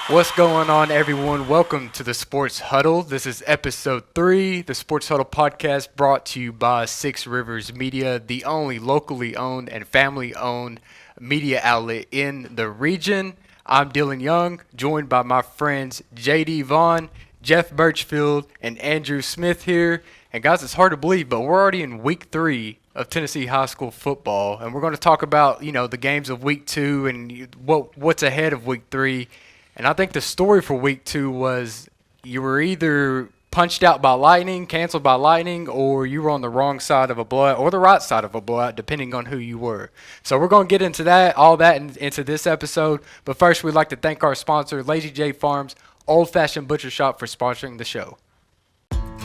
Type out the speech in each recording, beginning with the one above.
What's going on, everyone? Welcome to the Sports Huddle. This is episode 3, the Sports Huddle podcast brought to you by Six Rivers Media, the only locally owned and family owned media outlet in the region. I'm Dylan Young, joined by my friends Vaughn, Jeff Birchfield, and Andrew Smith here. And guys, it's hard to believe, but we're already in week 3 of Tennessee high school football, and we're going to talk about, the games of week 2 and what's ahead of week 3. And I think the story for week 2 was you were either punched out by lightning, canceled by lightning, or you were on the wrong side of a blowout or the right side of a blowout, depending on who you were. So we're going to get into all that into this episode. But first, we'd like to thank our sponsor, Lazy J Farms, Old Fashioned Butcher Shop, for sponsoring the show.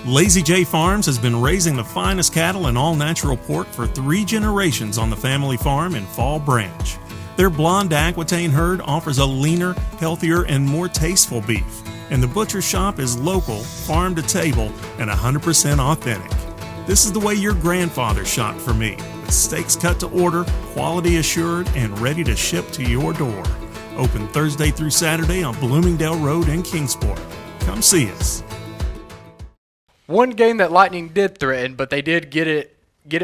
Lazy J Farms has been raising the finest cattle and all-natural pork for 3 generations on the family farm in Fall Branch. Their blonde Aquitaine herd offers a leaner, healthier, and more tasteful beef. And the butcher shop is local, farm to table, and 100% authentic. This is the way your grandfather shopped for me, with steaks cut to order, quality assured, and ready to ship to your door. Open Thursday through Saturday on Bloomingdale Road in Kingsport. Come see us. One game that Lightning did threaten, but they did get it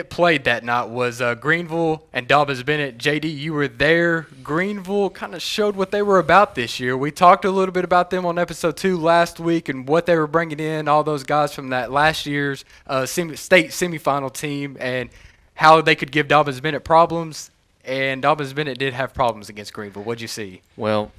played that night was Greenville and Dobyns-Bennett. JD, you were there. Greenville kind of showed what they were about this year. We talked a little bit about them on episode 2 last week and what they were bringing in, all those guys from that last year's state semifinal team, and how they could give Dobyns-Bennett problems. And Dobyns-Bennett did have problems against Greenville. What'd you see? Well,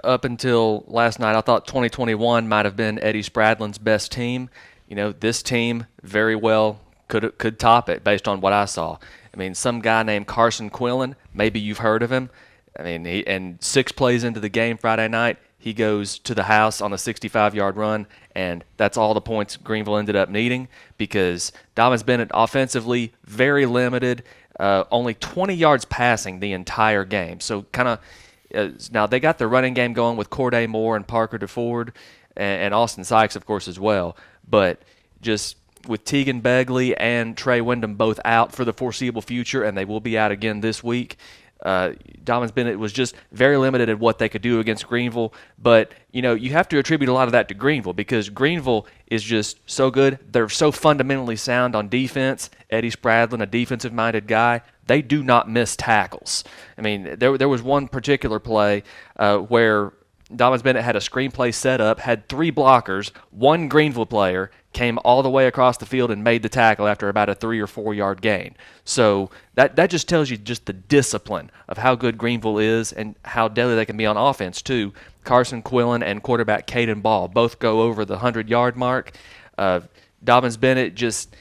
up until last night, I thought 2021 might have been Eddie Spradlin's best team. This team very well could top it based on what I saw. I mean, some guy named Carson Quillen, maybe you've heard of him. I mean, and 6 plays into the game Friday night, he goes to the house on a 65-yard run, and that's all the points Greenville ended up needing because Dobyns-Bennett offensively very limited, only 20 yards passing the entire game. So kind of now they got the running game going with Corday Moore and Parker DeFord and Austin Sykes, of course, as well. But just with Tegan Begley and Trey Wyndham both out for the foreseeable future, and they will be out again this week, Dobyns-Bennett was just very limited at what they could do against Greenville. But, you have to attribute a lot of that to Greenville because Greenville is just so good. They're so fundamentally sound on defense. Eddie Spradlin, a defensive-minded guy, they do not miss tackles. I mean, there was one particular play where Dobyns-Bennett had a screenplay set up, had 3 blockers, 1 Greenville player, came all the way across the field and made the tackle after about a 3 or 4 yard gain. So that just tells you just the discipline of how good Greenville is and how deadly they can be on offense too. Carson Quillen and quarterback Caden Ball both go over the 100-yard mark. Dobyns-Bennett just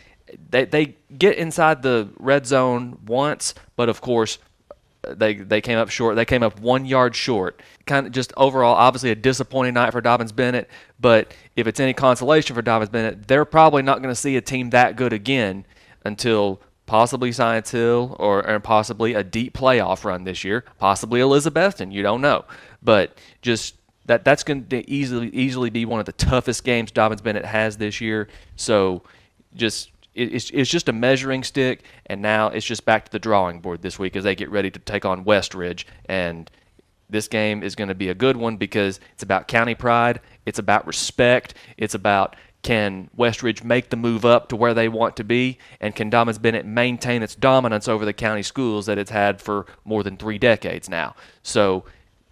they get inside the red zone once, but of course they came up short. They came up 1 yard short. Kind of just overall, obviously a disappointing night for Dobyns-Bennett. But if it's any consolation for Dobyns-Bennett, they're probably not going to see a team that good again until possibly Science Hill or possibly a deep playoff run this year, possibly Elizabethton. You don't know. But just that's going to easily be one of the toughest games Dobyns-Bennett has this year. So just it's just a measuring stick, and now it's just back to the drawing board this week as they get ready to take on Westridge. And this game is going to be a good one because it's about county pride, it's about respect, it's about can Westridge make the move up to where they want to be, and can Dobyns-Bennett maintain its dominance over the county schools that it's had for more than 3 decades now. So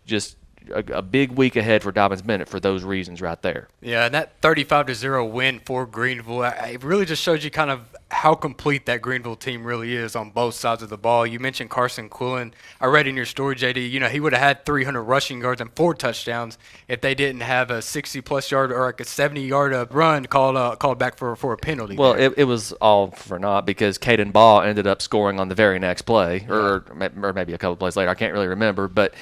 just a big week ahead for Dobyns-Bennett for those reasons right there. Yeah, and that 35-0 win for Greenville, it really just shows you kind of how complete that Greenville team really is on both sides of the ball. You mentioned Carson Quillen. I read in your story, JD, he would have had 300 rushing yards and 4 touchdowns if they didn't have a 60-plus yard or like a 70-yard run called back for a penalty. Well, it was all for naught because Caden Ball ended up scoring on the very next play, or maybe a couple plays later. I can't really remember, but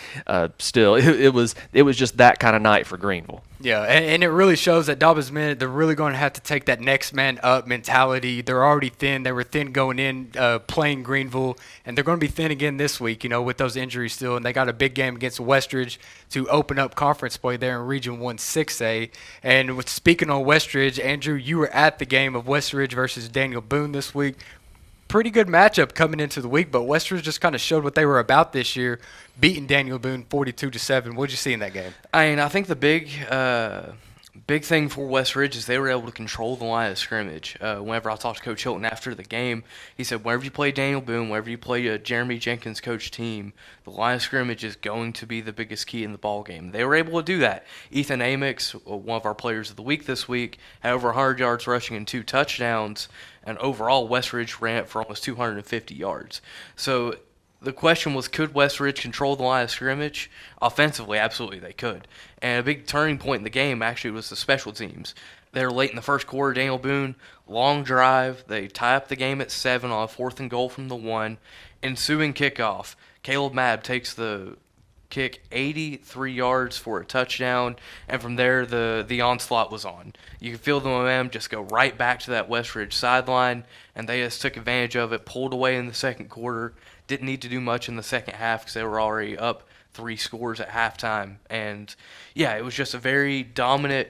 still, it was just that kind of night for Greenville. Yeah, and it really shows that Dobyns-Bennett, they're really going to have to take that next man up mentality. They're already thin. They were thin going in playing Greenville, and they're going to be thin again this week, with those injuries still. And they got a big game against Westridge to open up conference play there in Region 1 6A. And speaking on Westridge, Andrew, you were at the game of Westridge versus Daniel Boone this week. pretty good matchup coming into the week, but Westridge just kind of showed what they were about this year, beating Daniel Boone 42-7. What did you see in that game? I think the big thing for West Ridge is they were able to control the line of scrimmage. Whenever I talked to Coach Hilton after the game, he said whenever you play Daniel Boone, whenever you play a Jeremy Jenkins coach team, the line of scrimmage is going to be the biggest key in the ball game. They were able to do that. Ethan Amix, one of our players of the week this week, had over 100 yards rushing and 2 touchdowns, and overall West Ridge ran it for almost 250 yards. So the question was, could West Ridge control the line of scrimmage? Offensively, absolutely they could. And a big turning point in the game actually was the special teams. They were late in the first quarter. Daniel Boone, long drive. They tie up the game at 7 on a 4th and goal from the 1. Ensuing kickoff, Caleb Mabb takes the kick 83 yards for a touchdown, and from there the onslaught was on. You could feel the momentum just go right back to that West Ridge sideline, and they just took advantage of it, pulled away in the second quarter. Didn't need to do much in the second half because they were already up 3 scores at halftime. And, yeah, it was just a very dominant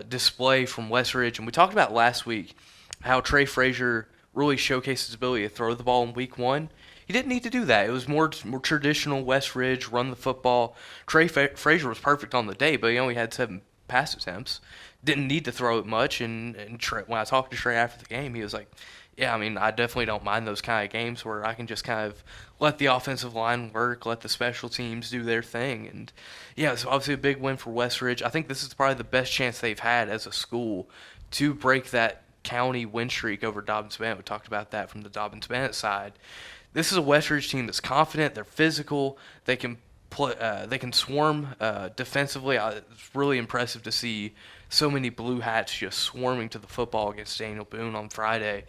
display from West Ridge. And we talked about last week how Trey Frazier really showcased his ability to throw the ball in week 1. He didn't need to do that. It was more traditional West Ridge, run the football. Trey Frazier was perfect on the day, but he only had 7 pass attempts. Didn't need to throw it much. And Trey, when I talked to Trey after the game, he was like, yeah, I mean, I definitely don't mind those kind of games where I can just kind of let the offensive line work, let the special teams do their thing. And, yeah, it's obviously a big win for West Ridge. I think this is probably the best chance they've had as a school to break that county win streak over Dobbins-Bennett. We talked about that from the Dobbins-Bennett side. This is a West Ridge team that's confident. They're physical. They can swarm defensively. It's really impressive to see so many Blue Hats just swarming to the football against Daniel Boone on Friday.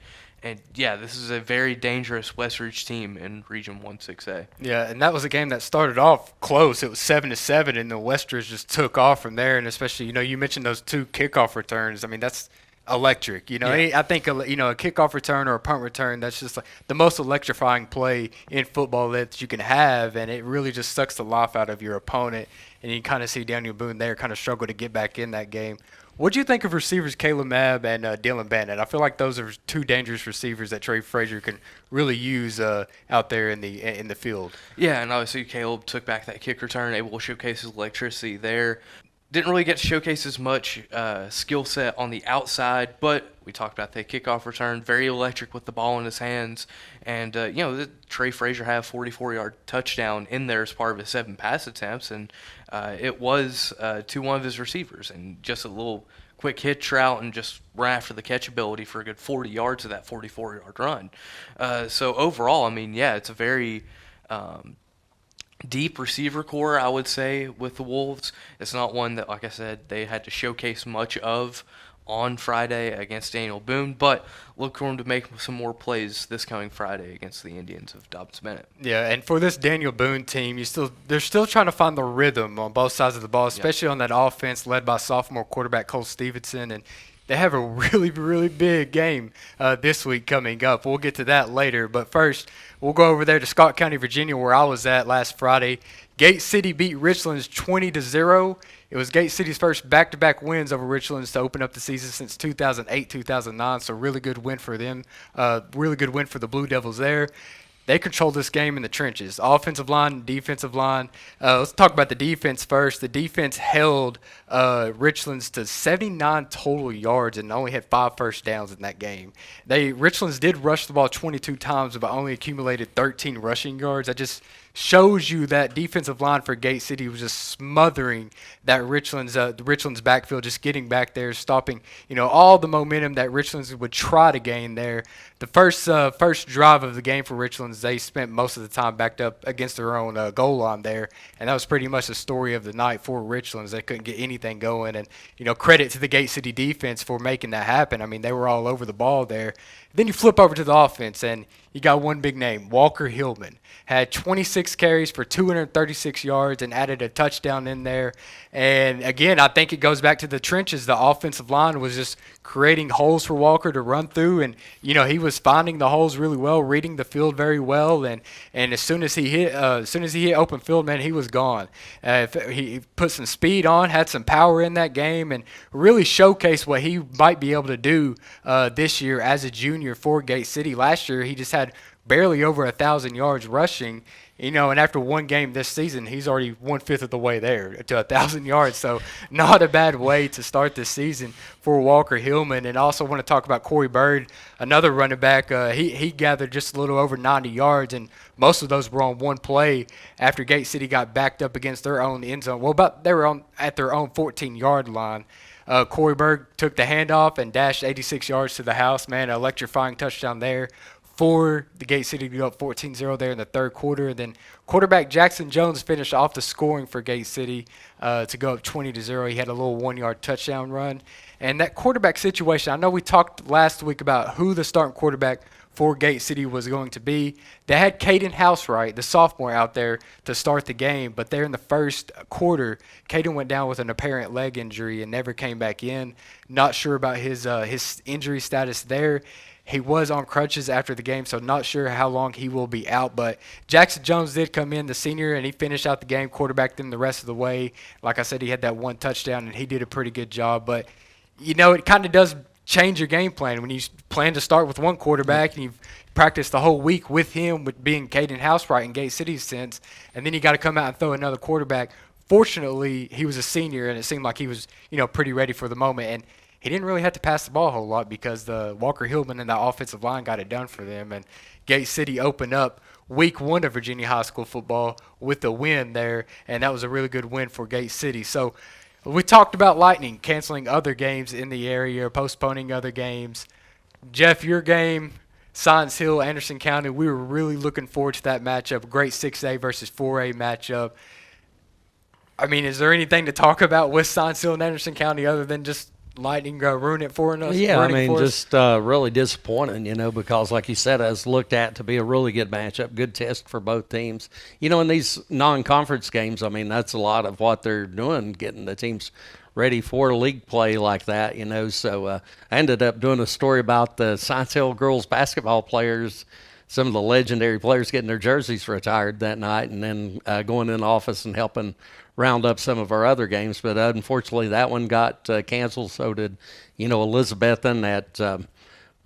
And, yeah, this is a very dangerous West Ridge team in Region 1-6A. Yeah, and that was a game that started off close. It was 7-7, and the West Ridge just took off from there. And especially, you mentioned those 2 kickoff returns. I mean, that's electric. Yeah. I think, a kickoff return or a punt return, that's just like the most electrifying play in football that you can have, and it really just sucks the life out of your opponent. And you kind of see Daniel Boone there kind of struggle to get back in that game. What do you think of receivers Caleb Mabb and Dylan Bennett? I feel like those are 2 dangerous receivers that Trey Frazier can really use out there in the field. Yeah, and obviously Caleb took back that kick return, able to showcase his electricity there. Didn't really get to showcase as much skill set on the outside, but we talked about that kickoff return, very electric with the ball in his hands. And, Trey Frazier had a 44-yard touchdown in there as part of his 7 pass attempts, and it was to one of his receivers. And just a little quick hitch route and just ran after the catch ability for a good 40 yards of that 44-yard run. So overall, I mean, yeah, it's a very deep receiver core, I would say, with the Wolves. It's not one that, like I said, they had to showcase much of on Friday against Daniel Boone, but look for him to make some more plays this coming Friday against the Indians of Dobbins-Bennett. Yeah, and for this Daniel Boone team, they're still trying to find the rhythm on both sides of the ball, especially on that offense led by sophomore quarterback Cole Stevenson, and they have a really, really big game this week coming up. We'll get to that later, but first we'll go over there to Scott County, Virginia, where I was at last Friday. Gate City beat Richlands 20-0. It was Gate City's first back-to-back wins over Richlands to open up the season since 2008-2009, so really good win for them. Really good win for the Blue Devils there. They controlled this game in the trenches. Offensive line, defensive line. Let's talk about the defense first. The defense held Richlands to 79 total yards and only had 5 first downs in that game. Richlands did rush the ball 22 times but only accumulated 13 rushing yards. That just shows you that defensive line for Gate City was just smothering that the Richlands backfield, just getting back there, stopping all the momentum that Richlands would try to gain there. The first drive of the game for Richlands, they spent most of the time backed up against their own goal line there, and that was pretty much the story of the night for Richlands. They couldn't get anything going, and credit to the Gate City defense for making that happen. I mean, they were all over the ball there. Then you flip over to the offense, and you got one big name, Walker Hillman. Had 26 carries for 236 yards and added a touchdown in there. And, again, I think it goes back to the trenches. The offensive line was just creating holes for Walker to run through. And, he was finding the holes really well, reading the field very well. And as soon as he hit open field, man, he was gone. He put some speed on, had some power in that game, and really showcased what he might be able to do this year as a junior for Gate City. Last year, he just had barely over 1,000 yards rushing, and after one game this season, he's already 1/5 of the way there to 1,000 yards. So not a bad way to start this season for Walker Hillman. And I also want to talk about Corey Bird, another running back. He gathered just a little over 90 yards, and most of those were on one play after Gate City got backed up against their own end zone. Well, they were at their own 14-yard line. Corey Bird took the handoff and dashed 86 yards to the house. Man, an electrifying touchdown there for the Gate City to go up 14-0 there in the third quarter. And then quarterback Jackson Jones finished off the scoring for Gate City to go up 20-0. He had a little 1-yard touchdown run. And that quarterback situation, I know we talked last week about who the starting quarterback for Gate City was going to be. They had Caden Housewright, the sophomore, out there to start the game, but there in the first quarter, Caden went down with an apparent leg injury and never came back in. Not sure about his injury status there. He was on crutches after the game, so not sure how long he will be out. But Jackson Jones did come in, the senior, and he finished out the game, quarterbacked them the rest of the way. Like I said, he had that one touchdown, and he did a pretty good job. But, it kind of does change your game plan when you plan to start with one quarterback and you've practiced the whole week with him, with being Caden Housewright in Gate City's sense, and then you got to come out and throw another quarterback. Fortunately, he was a senior, and it seemed like he was, pretty ready for the moment. And he didn't really have to pass the ball a whole lot because the Walker Hillman and the offensive line got it done for them. And Gate City opened up week 1 of Virginia high school football with a win there, and that was a really good win for Gate City. So we talked about Lightning canceling other games in the area, postponing other games. Jeff, your game, Science Hill, Anderson County, we were really looking forward to that matchup, great 6A versus 4A matchup. I mean, is there anything to talk about with Science Hill and Anderson County other than just Lightning ruin it for us? Yeah, I mean, just really disappointing, because like you said, it was looked at to be a really good matchup, good test for both teams. In these non-conference games, I mean, that's a lot of what they're doing, getting the teams ready for league play like that, So I ended up doing a story about the Science Hill girls basketball players, some of the legendary players getting their jerseys retired that night, and then going in the office and helping round up some of our other games. But unfortunately, that one got canceled. So did, Elizabethan at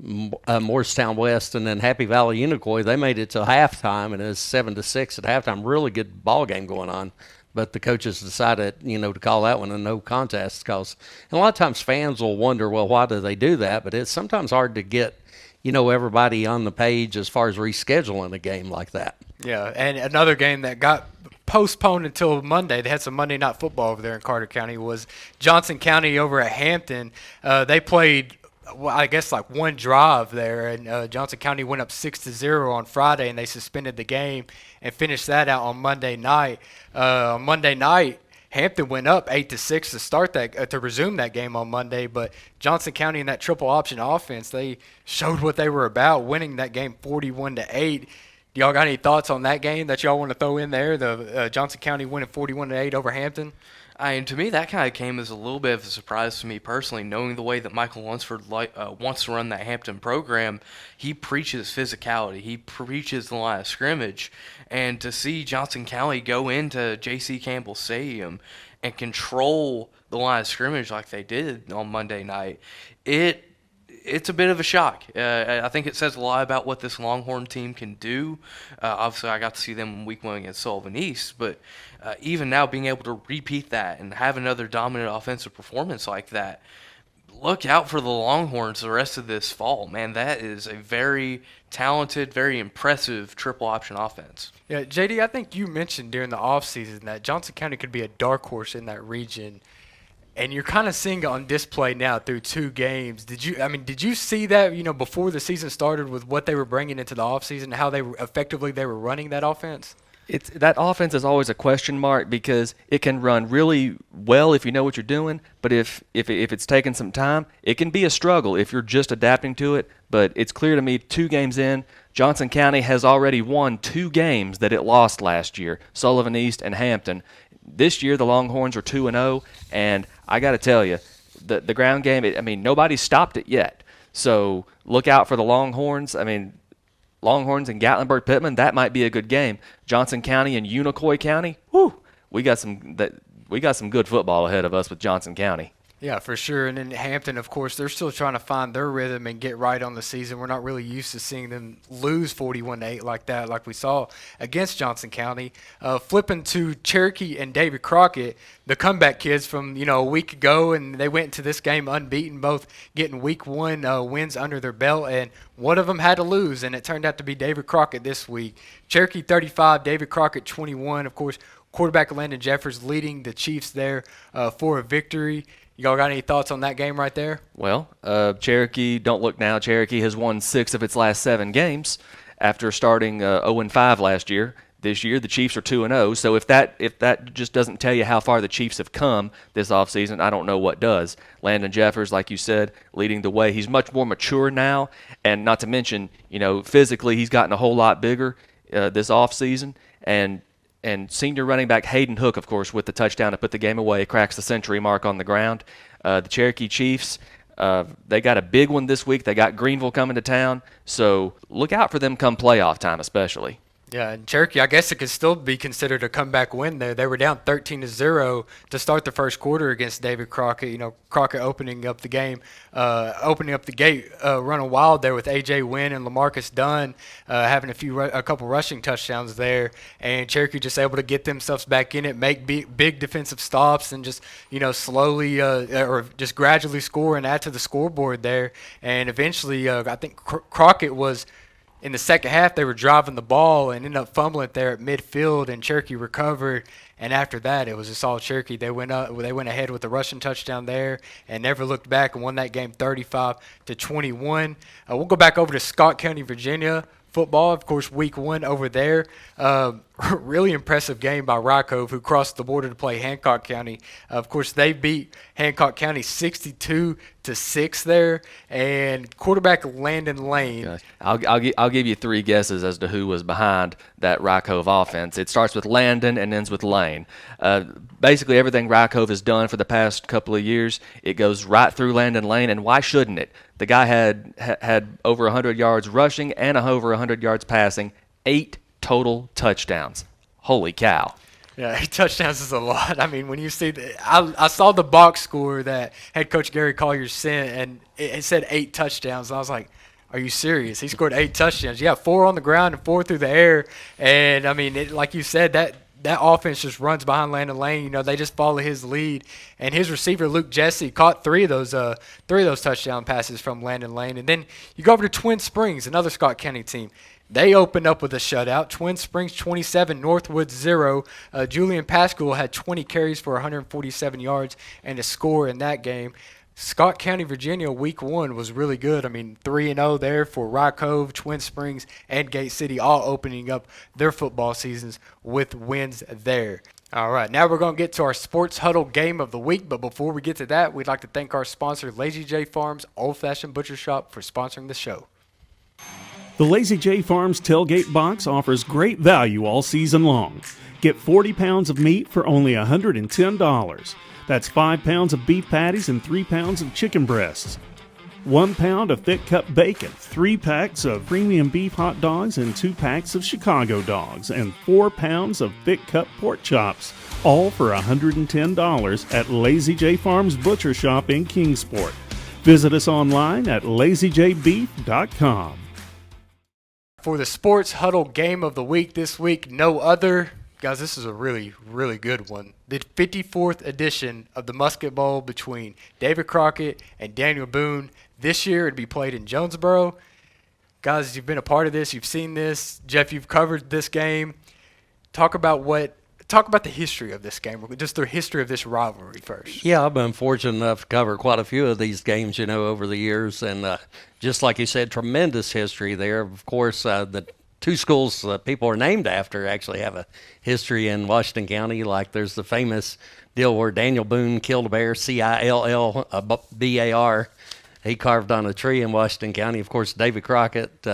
Morristown West, and then Happy Valley Unicoi. They made it to halftime, and it was 7-6 at halftime. Really good ball game going on. But the coaches decided, to call that one a no contest because a lot of times fans will wonder, well, why do they do that? But it's sometimes hard to get, everybody on the page as far as rescheduling a game like that. Yeah, and another game that got postponed until Monday. They had some Monday night football over there in Carter County. Was Johnson County over at Hampton. They played, I guess, like one drive there, and Johnson County went up 6-0 on Friday, and they suspended the game and finished that out on Monday night. On Monday night, Hampton went up 8-6 to start that to resume that game on Monday, but Johnson County in that triple option offense, they showed what they were about, winning that game 41-8. Y'all got any thoughts on that game that y'all want to throw in there? The Johnson County winning 41-8 over Hampton? And to me, that kind of came as a little bit of a surprise to me personally, knowing the way that Michael Lunsford wants to run that Hampton program. He preaches physicality. He preaches the line of scrimmage. And to see Johnson County go into J.C. Campbell Stadium and control the line of scrimmage like they did on Monday night, it's a bit of a shock. I think it says a lot about what this Longhorn team can do. Obviously, I got to see them in week 1 against Sullivan East, but even now being able to repeat that and have another dominant offensive performance like that, look out for the Longhorns the rest of this fall. Man, that is a very talented, very impressive triple option offense. Yeah, JD, I think you mentioned during the offseason that Johnson County could be a dark horse in that region. And you're kind of seeing it on display now through 2 games. Did you see that, before the season started with what they were bringing into the offseason, how they were running that offense? That offense is always a question mark because it can run really well if you know what you're doing, but if it's taking some time, it can be a struggle if you're just adapting to it. But it's clear to me 2 games in, Johnson County has already won 2 games that it lost last year, Sullivan East and Hampton. This year, the Longhorns are 2-0, and I got to tell you, the ground game, nobody's stopped it yet. So look out for the Longhorns. Longhorns and Gatlinburg-Pittman, that might be a good game. Johnson County and Unicoi County, we got some good football ahead of us with Johnson County. Yeah, for sure. And then Hampton, of course, they're still trying to find their rhythm and get right on the season. We're not really used to seeing them lose 41-8 like that, like we saw against Johnson County. Flipping to Cherokee and David Crockett, the comeback kids from a week ago, and they went into this game unbeaten, both getting week 1 wins under their belt, and one of them had to lose, and it turned out to be David Crockett this week. Cherokee 35, David Crockett 21. Of course, quarterback Landon Jeffers leading the Chiefs there for a victory. Y'all got any thoughts on that game right there? Well, Cherokee, don't look now. Cherokee has won 6 of its last 7 games after starting 0-5 last year. This year, the Chiefs are 2-0. So if that just doesn't tell you how far the Chiefs have come this offseason, I don't know what does. Landon Jeffers, like you said, leading the way. He's much more mature now, and not to mention, physically he's gotten a whole lot bigger this offseason. And senior running back Hayden Hook, of course, with the touchdown to put the game away, cracks the century mark on the ground. The Cherokee Chiefs, they got a big one this week. They got Greenville coming to town, so look out for them come playoff time especially. Yeah, and Cherokee, I guess it could still be considered a comeback win there. They were down 13-0 to start the first quarter against David Crockett. Crockett opening up the game, opening up the gate, running wild there with A.J. Wynn and LaMarcus Dunn having a couple rushing touchdowns there. And Cherokee just able to get themselves back in it, make big defensive stops, and just, slowly or just gradually score and add to the scoreboard there. And eventually, I think Crockett was – in the second half, they were driving the ball and ended up fumbling it there at midfield, and Cherokee recovered. And after that, it was just all Cherokee. They went ahead with a rushing touchdown there and never looked back and won that game 35-21. We'll go back over to Scott County, Virginia football. Of course, week 1 over there. Really impressive game by Rycove, who crossed the border to play Hancock County. Of course, they beat Hancock County 62-6 there. And quarterback Landon Lane. Gosh. I'll give you 3 guesses as to who was behind that Rycove offense. It starts with Landon and ends with Lane. Basically, everything Rycove has done for the past couple of years, it goes right through Landon Lane, and why shouldn't it? The guy had over 100 yards rushing and over 100 yards passing, 8 total touchdowns. Holy cow. Yeah, 8 touchdowns is a lot. When you see I saw the box score that head coach Gary Collier sent, and it said 8 touchdowns. And I was like, are you serious? He scored 8 touchdowns. Yeah, 4 on the ground and 4 through the air. And, like you said, that offense just runs behind Landon Lane. They just follow his lead. And his receiver, Luke Jesse, caught 3 of those touchdown passes from Landon Lane. And then you go over to Twin Springs, another Scott County team. They opened up with a shutout. Twin Springs 27, Northwood 0. Julian Pascal had 20 carries for 147 yards and a score in that game. Scott County, Virginia, week 1 was really good. 3-0 there for Rock Cove, Twin Springs, and Gate City, all opening up their football seasons with wins there. All right, now we're going to get to our Sports Huddle Game of the Week, but before we get to that, we'd like to thank our sponsor, Lazy J Farms Old Fashioned Butcher Shop, for sponsoring the show. The Lazy J Farms tailgate box offers great value all season long. Get 40 pounds of meat for only $110. That's 5 pounds of beef patties and 3 pounds of chicken breasts. 1 pound of thick cut bacon, 3 packs of premium beef hot dogs and 2 packs of Chicago dogs, and 4 pounds of thick cut pork chops, all for $110 at Lazy J Farms Butcher Shop in Kingsport. Visit us online at lazyjbeef.com. For the Sports Huddle Game of the Week this week, no other. Guys, this is a really, really good one. The 54th edition of the Musket Bowl between David Crockett and Daniel Boone. This year it'd be played in Jonesboro. Guys, you've been a part of this. You've seen this. Jeff, you've covered this game. Talk about the history of this game, just the history of this rivalry first. Yeah, I've been fortunate enough to cover quite a few of these games, over the years. And just like you said, tremendous history there. Of course, the 2 schools people are named after actually have a history in Washington County. Like there's the famous deal where Daniel Boone killed a bear, Cillbar. He carved on a tree in Washington County. Of course, David Crockett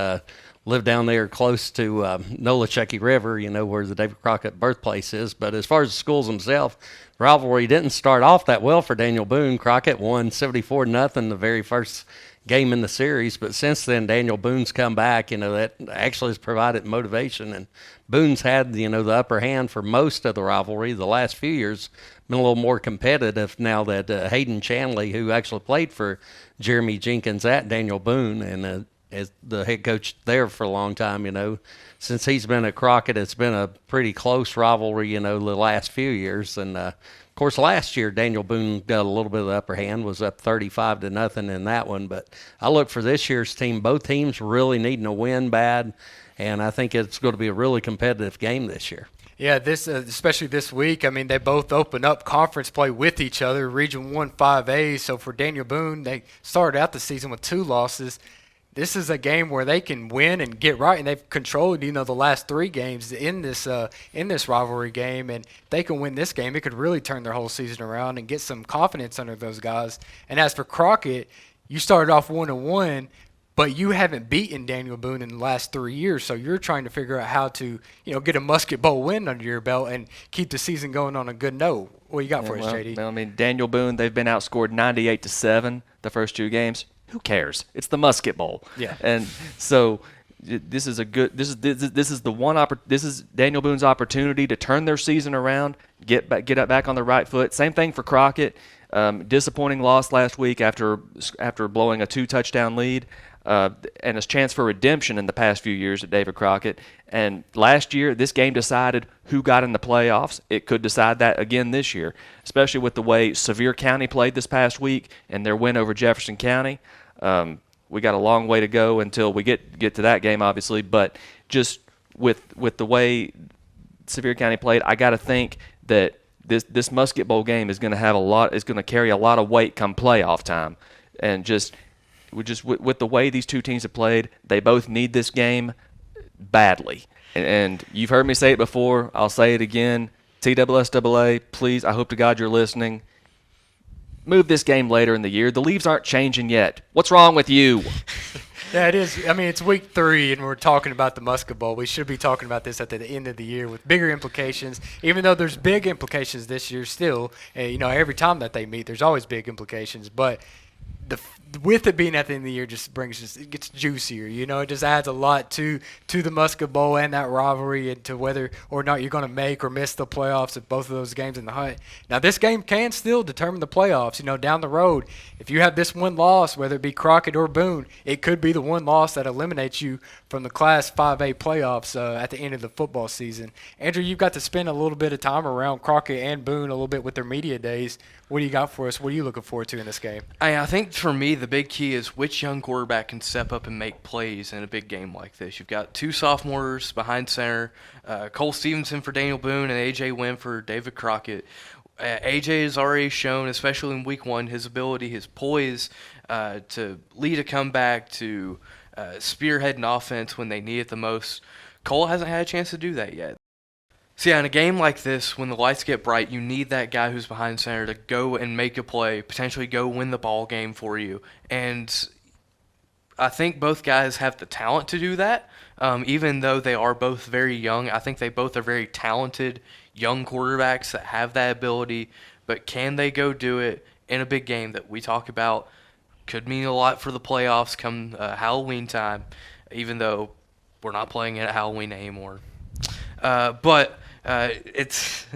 live down there close to Nolichucky River, where the David Crockett birthplace is. But as far as the schools themselves, rivalry didn't start off that well for Daniel Boone. Crockett won 74-0 the very first game in the series, but since then Daniel Boone's come back. That actually has provided motivation, and Boone's had the upper hand for most of the rivalry. The last few years been a little more competitive now that Hayden Chanley, who actually played for Jeremy Jenkins at Daniel Boone and as the head coach there for a long time, since he's been at Crockett, it's been a pretty close rivalry, the last few years. And of course, last year Daniel Boone got a little bit of the upper hand, was up 35-0 in that one. But I look for this year's team. Both teams really needing a win bad, and I think it's going to be a really competitive game this year. Yeah, this especially this week. I mean, they both open up conference play with each other, Region 1 5A. So for Daniel Boone, they started out the season with 2 losses. This is a game where they can win and get right, and they've controlled, the last 3 games in this rivalry game. And if they can win this game, it could really turn their whole season around and get some confidence under those guys. And as for Crockett, you started off 1-1, but you haven't beaten Daniel Boone in the last 3 years, so you're trying to figure out how to, get a Musket Bowl win under your belt and keep the season going on a good note. What you got for us, JD? Well, I mean, Daniel Boone, they've been outscored 98-7 the first 2 games. Who cares? It's the Musket Bowl. Yeah. And so this is Daniel Boone's opportunity to turn their season around, get back on the right foot. Same thing for Crockett. Disappointing loss last week after blowing a 2-touchdown lead. And a chance for redemption in the past few years at David Crockett. And last year, this game decided who got in the playoffs. It could decide that again this year, especially with the way Sevier County played this past week and their win over Jefferson County. We got a long way to go until we get to that game, obviously. But just with the way Sevier County played, I got to think that this Musket Bowl game is going to carry a lot of weight come playoff time, and with the way these 2 teams have played, they both need this game badly. And you've heard me say it before. I'll say it again. TSSAA, please, I hope to God you're listening. Move this game later in the year. The leaves aren't changing yet. What's wrong with you? Yeah, it is. I mean, it's week 3, and we're talking about the Musket Bowl. We should be talking about this at the end of the year with bigger implications, even though there's big implications this year still. Every time that they meet, there's always big implications. But with it being at the end of the year, it gets juicier. It just adds a lot to the Musket Bowl and that rivalry, and to whether or not you're going to make or miss the playoffs at both of those games in the hunt. Now, this game can still determine the playoffs. Down the road, if you have this one loss, whether it be Crockett or Boone, it could be the one loss that eliminates you from the Class 5A playoffs at the end of the football season. Andrew, you've got to spend a little bit of time around Crockett and Boone a little bit with their media days. What do you got for us? What are you looking forward to in this game? I think for me, the big key is which young quarterback can step up and make plays in a big game like this. You've got 2 sophomores behind center, Cole Stevenson for Daniel Boone and A.J. Wynn for David Crockett. A.J. has already shown, especially in week 1, his ability, his poise to lead a comeback, to spearhead an offense when they need it the most. Cole hasn't had a chance to do that yet. So, yeah, in a game like this, when the lights get bright, you need that guy who's behind center to go and make a play, potentially go win the ball game for you. And I think both guys have the talent to do that. Even though they are both very young, I think they both are very talented young quarterbacks that have that ability. But can they go do it in a big game that we talk about? Could mean a lot for the playoffs come Halloween time, even though we're not playing it at Halloween anymore. But it's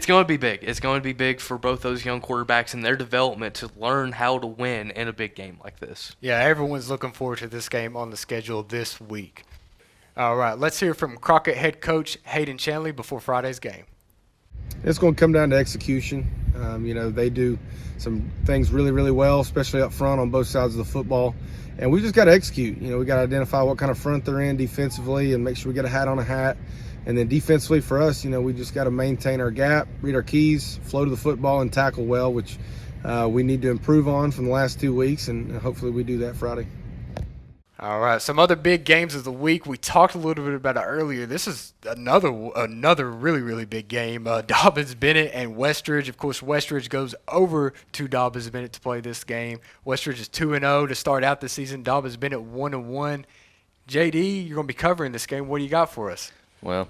going to be big. It's going to be big for both those young quarterbacks and their development to learn how to win in a big game like this. Yeah, everyone's looking forward to this game on the schedule this week. All right, let's hear from Crockett head coach Hayden Chanley before Friday's game. It's going to come down to execution. They do some things really, really well, especially up front on both sides of the football. And we just got to execute. We got to identify what kind of front they're in defensively and make sure we get a hat on a hat. And then defensively for us, we just got to maintain our gap, read our keys, flow to the football, and tackle well, which we need to improve on from the last 2 weeks. And hopefully we do that Friday. All right, some other big games of the week. We talked a little bit about it earlier. This is another really, really big game. Dobyns-Bennett and Westridge. Of course, Westridge goes over to Dobyns-Bennett to play this game. Westridge is 2-0 to start out the season. Dobyns-Bennett 1-1. JD, you're going to be covering this game. What do you got for us? Well,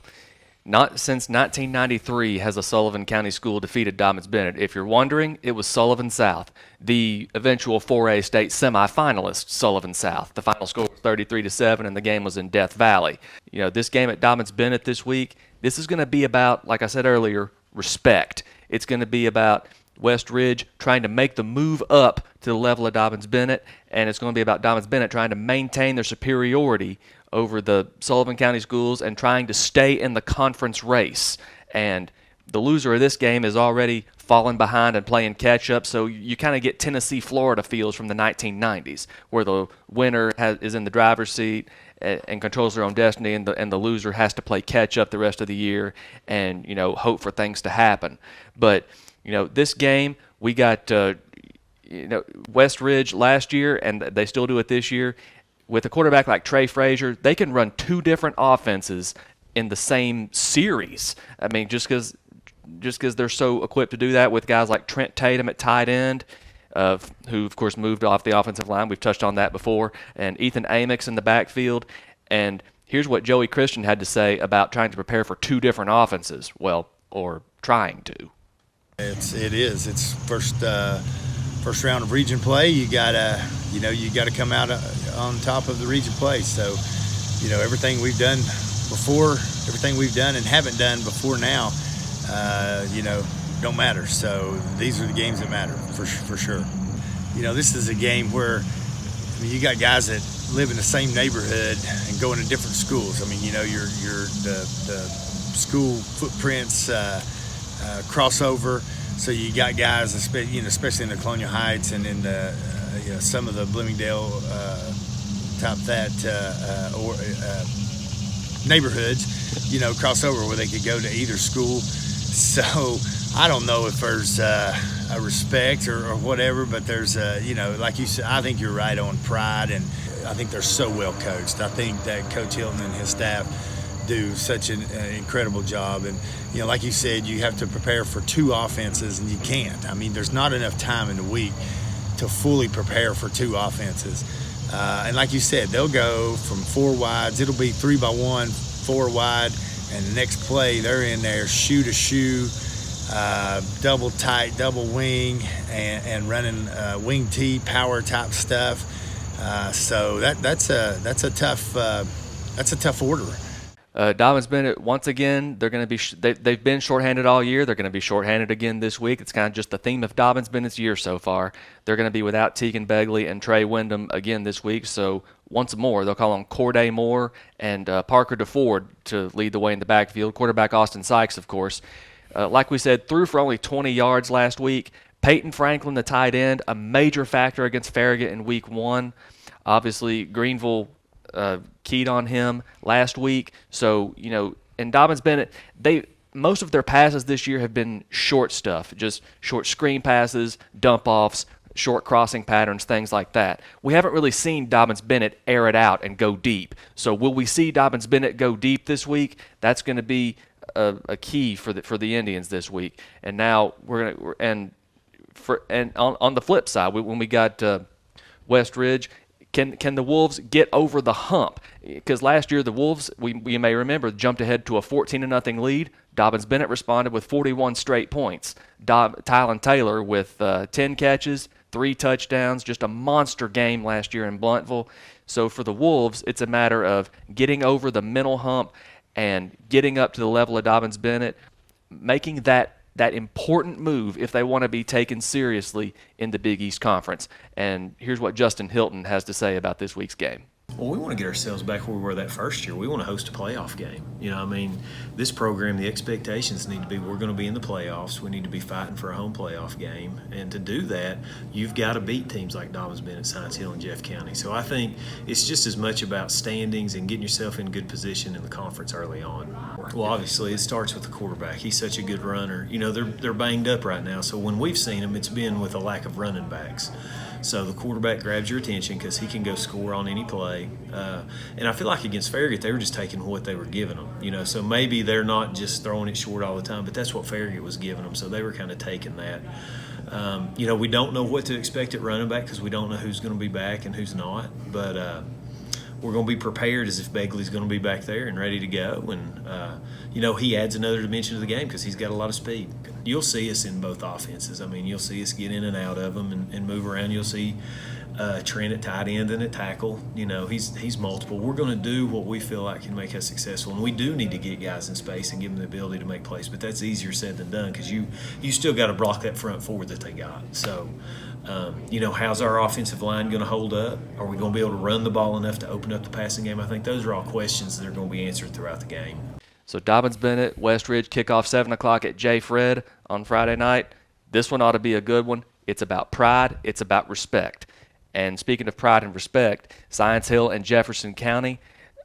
not since 1993 has a Sullivan County school defeated Dobyns Bennett. If you're wondering, it was Sullivan South, the eventual 4A state semifinalist Sullivan South. The final score was 33-7, and the game was in Death Valley. This game at Dobyns Bennett this week, this is going to be about, like I said earlier, respect. It's going to be about West Ridge trying to make the move up to the level of Dobyns Bennett, and it's going to be about Dobyns Bennett trying to maintain their superiority over the Sullivan County schools and trying to stay in the conference race. And the loser of this game is already falling behind and playing catch-up, so you kind of get Tennessee-Florida feels from the 1990s, where the winner is in the driver's seat and controls their own destiny, and the loser has to play catch-up the rest of the year and, hope for things to happen. But, this game, we got West Ridge last year, and they still do it this year. With a quarterback like Trey Frazier, they can run two different offenses in the same series. I mean, just because they're so equipped to do that with guys like Trent Tatum at tight end, who, of course, moved off the offensive line. We've touched on that before. And Ethan Amix in the backfield. And here's what Joey Christian had to say about trying to prepare for two different offenses. Well, or trying to. It is. It's first round of region play. You gotta come out on top of the region play. So, everything we've done before, everything we've done and haven't done before now, don't matter. So these are the games that matter for sure. This is a game where you got guys that live in the same neighborhood and go into different schools. I mean, the school footprints crossover. So you got guys, especially in the Colonial Heights and in the some of the Bloomingdale top that neighborhoods, crossover where they could go to either school. So I don't know if there's a respect or whatever, but there's like you said, I think you're right on pride, and I think they're so well coached. I think that Coach Hilton and his staff do such an incredible job. And like you said, you have to prepare for two offenses, and you can't. I mean, there's not enough time in the week to fully prepare for two offenses. And like you said, they'll go from four wides. It'll be 3-by-1, 4 wide, and the next play they're in there shoe to shoe, double tight, double wing, and running wing tee power type stuff. So that's a tough order. Dobyns Bennett, once again, they're going to be they've been shorthanded all year. They're going to be shorthanded again this week. It's kind of just the theme of Dobyns Bennett's year so far. They're going to be without Tegan Begley and Trey Wyndham again this week. So once more, they'll call on Corday Moore and Parker DeFord to lead the way in the backfield. Quarterback Austin Sykes, of course. Like we said, threw for only 20 yards last week. Peyton Franklin, the tight end, a major factor against Farragut in week 1. Obviously, Greenville keyed on him last week. So, in Dobyns Bennett, most of their passes this year have been short stuff, just short screen passes, dump-offs, short crossing patterns, things like that. We haven't really seen Dobyns Bennett air it out and go deep. So will we see Dobyns Bennett go deep this week? That's going to be a key for the Indians this week. And now on the flip side, when we got West Ridge, can the Wolves get over the hump? Because last year the Wolves, we may remember, jumped ahead to a 14-0 lead. Dobyns Bennett responded with 41 straight points. Tylen Taylor with 10 catches, 3 touchdowns, just a monster game last year in Blountville. So for the Wolves, it's a matter of getting over the mental hump and getting up to the level of Dobyns Bennett, making that important move if they want to be taken seriously in the Big East Conference. And here's what Justin Hilton has to say about this week's game. Well, we want to get ourselves back where we were that first year. We want to host a playoff game. This program, the expectations need to be we're going to be in the playoffs. We need to be fighting for a home playoff game. And to do that, you've got to beat teams like Dobyns Bennett, Science Hill, and Jeff County. So I think it's just as much about standings and getting yourself in good position in the conference early on. Well, obviously, it starts with the quarterback. He's such a good runner. They're banged up right now. So when we've seen them, it's been with a lack of running backs. So the quarterback grabs your attention because he can go score on any play. And I feel like against Farragut, they were just taking what they were giving them. So maybe they're not just throwing it short all the time, but that's what Farragut was giving them. So they were kind of taking that. We don't know what to expect at running back because we don't know who's going to be back and who's not. But we're going to be prepared as if Begley's going to be back there and ready to go. And, he adds another dimension to the game because he's got a lot of speed. You'll see us in both offenses. I mean, you'll see us get in and out of them and move around. You'll see Trent at tight end and at tackle. He's multiple. We're going to do what we feel like can make us successful, and we do need to get guys in space and give them the ability to make plays. But that's easier said than done because you still got to block that front forward that they got. So, how's our offensive line going to hold up? Are we going to be able to run the ball enough to open up the passing game? I think those are all questions that are going to be answered throughout the game. So Dobbins-Bennett, Westridge, kickoff 7 o'clock at J. Fred on Friday night. This one ought to be a good one. It's about pride. It's about respect. And speaking of pride and respect, Science Hill and Jefferson County,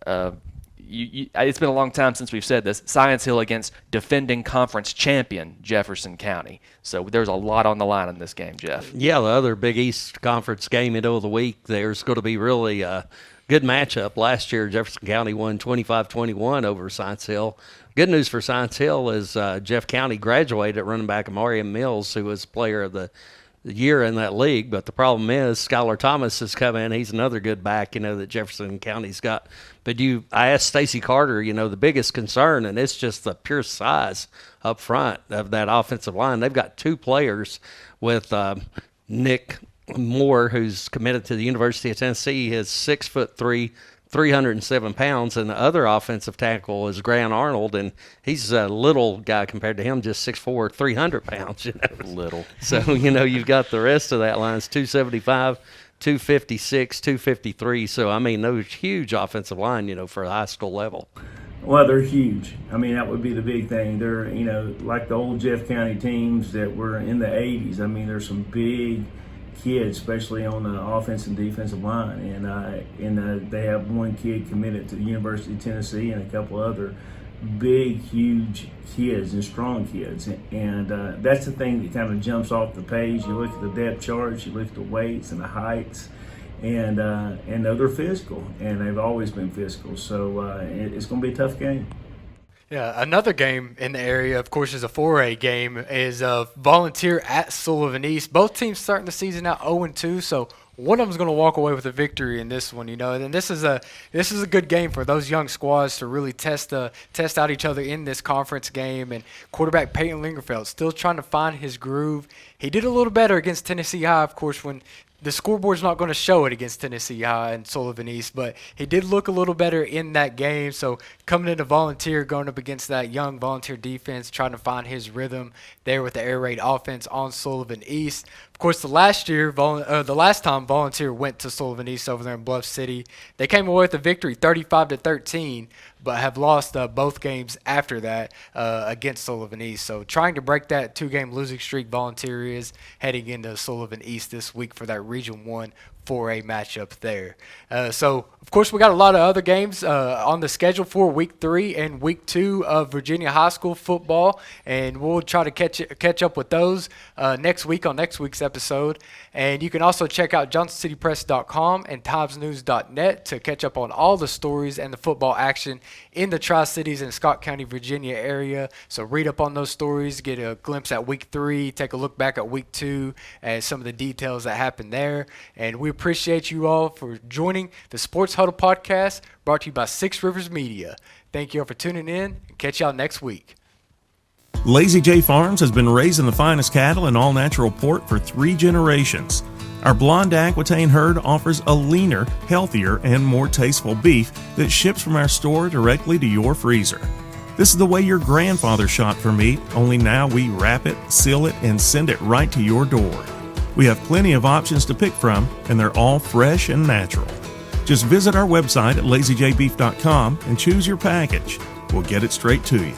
it's been a long time since we've said this, Science Hill against defending conference champion Jefferson County. So there's a lot on the line in this game, Jeff. Yeah, the other Big East Conference game middle of the week, there's going to be really a good matchup. Last year, Jefferson County won 25-21 over Science Hill. Good news for Science Hill is Jeff County graduated at running back Amarian Mills, who was player of the year in that league. But the problem is Skylar Thomas has come in. He's another good back, that Jefferson County's got. But I asked Stacy Carter, the biggest concern, and it's just the pure size up front of that offensive line. They've got 2 players with Nick Moore, who's committed to the University of Tennessee. He is 6'3", 307 pounds, and the other offensive tackle is Grant Arnold, and he's a little guy compared to him, just 6'4", 300 pounds. Little. So, you've got the rest of that line is 275, 256, 253. So, those huge offensive line, for a high school level. Well, they're huge. That would be the big thing. They're, like the old Jeff County teams that were in the 80s. There's some big kids, especially on the offensive and defensive line, and they have one kid committed to the University of Tennessee and a couple other big, huge kids and strong kids, and that's the thing that kind of jumps off the page. You look at the depth charts, you look at the weights and the heights, and they're physical, and they've always been physical. So it's going to be a tough game. Yeah, another game in the area, of course, is a 4A game, is Volunteer at Sullivan East. Both teams starting the season out 0-2, so one of them's going to walk away with a victory in this one, And this is a good game for those young squads to really test out each other in this conference game. And quarterback Peyton Lingerfeld still trying to find his groove. He did a little better against Tennessee High, of course, when the scoreboard's not going to show it against Tennessee High and Sullivan East, but he did look a little better in that game. So coming into Volunteer, going up against that young Volunteer defense, trying to find his rhythm there with the air raid offense on Sullivan East. Of course, the last time Volunteer went to Sullivan East over there in Bluff City, they came away with a victory, 35-13, but have lost both games after that against Sullivan East. So trying to break that 2-game losing streak, Volunteer is heading into Sullivan East this week for that Region 1 4A matchup there. So, of course, we got a lot of other games on the schedule for Week 3 and Week 2 of Virginia High School football, and we'll try to catch up with those next week on next week's episode. And you can also check out JohnsonCityPress.com and TimesNews.net to catch up on all the stories and the football action in the Tri-Cities and Scott County, Virginia area. So read up on those stories, get a glimpse at Week 3, take a look back at Week 2 and some of the details that happened there. And we appreciate you all for joining the Sports Huddle podcast brought to you by Six Rivers Media. Thank you all for tuning in, and catch y'all next week. Lazy J Farms has been raising the finest cattle in all-natural pork for 3 generations. Our blonde Aquitaine herd offers a leaner, healthier, and more tasteful beef that ships from our store directly to your freezer. This is the way your grandfather shot for meat, only now we wrap it, seal it, and send it right to your door. We have plenty of options to pick from, and they're all fresh and natural. Just visit our website at lazyjbeef.com and choose your package. We'll get it straight to you.